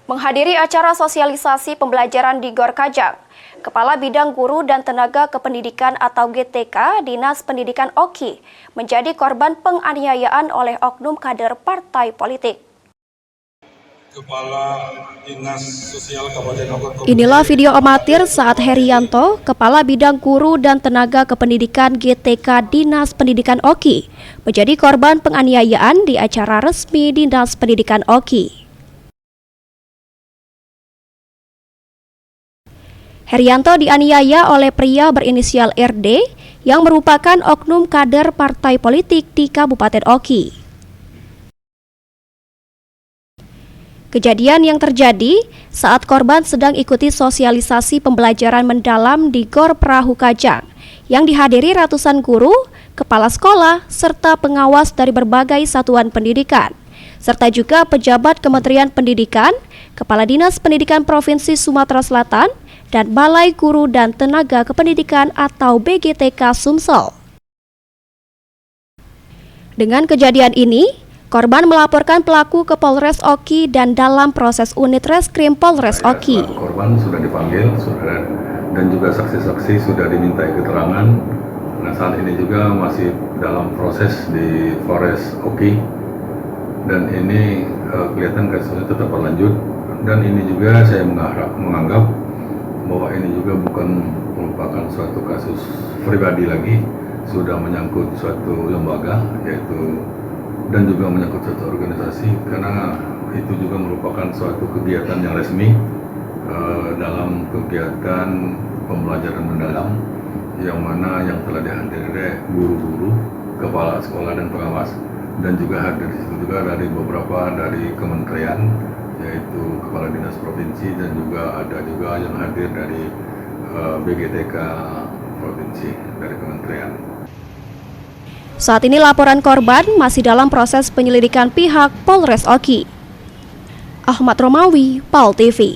Menghadiri acara sosialisasi pembelajaran di Gor Kajang, Kepala Bidang Guru dan Tenaga Kependidikan atau GTK Dinas Pendidikan Oki menjadi korban penganiayaan oleh oknum kader partai politik. Kepala Dinas Sosial Kabupaten Oki. Inilah video amatir saat Herianto, Kepala Bidang Guru dan Tenaga Kependidikan GTK Dinas Pendidikan Oki, menjadi korban penganiayaan di acara resmi Dinas Pendidikan Oki. Herianto dianiaya oleh pria berinisial RD yang merupakan oknum kader partai politik di Kabupaten Oki. Kejadian yang terjadi saat korban sedang ikuti sosialisasi pembelajaran mendalam di Gor Perahu Kajang yang dihadiri ratusan guru, kepala sekolah, serta pengawas dari berbagai satuan pendidikan, serta juga pejabat Kementerian Pendidikan, Kepala Dinas Pendidikan Provinsi Sumatera Selatan, dan Balai Guru dan Tenaga Kependidikan atau BGTK Sumsel. Dengan kejadian ini, korban melaporkan pelaku ke Polres Oki dan dalam proses unit reskrim Polres Oki. Korban sudah dipanggil, dan juga saksi-saksi sudah dimintai keterangan. Nah, saat ini juga masih dalam proses di Polres Oki, dan ini kelihatan kasusnya tetap berlanjut. Dan ini juga saya menganggap bahwa ini juga bukan merupakan suatu kasus pribadi lagi, sudah menyangkut suatu lembaga yaitu dan juga menyangkut suatu organisasi, karena itu juga merupakan suatu kegiatan yang resmi dalam kegiatan pembelajaran mendalam yang mana yang telah dihadiri guru-guru, kepala sekolah dan pengawas, dan juga hadir di situ juga dari beberapa dari kementerian yaitu kepala dinas provinsi, dan juga ada juga yang hadir dari BGTK provinsi dari kementerian. Saat ini laporan korban masih dalam proses penyelidikan pihak Polres Oki. Ahmad Romawi, PAL TV.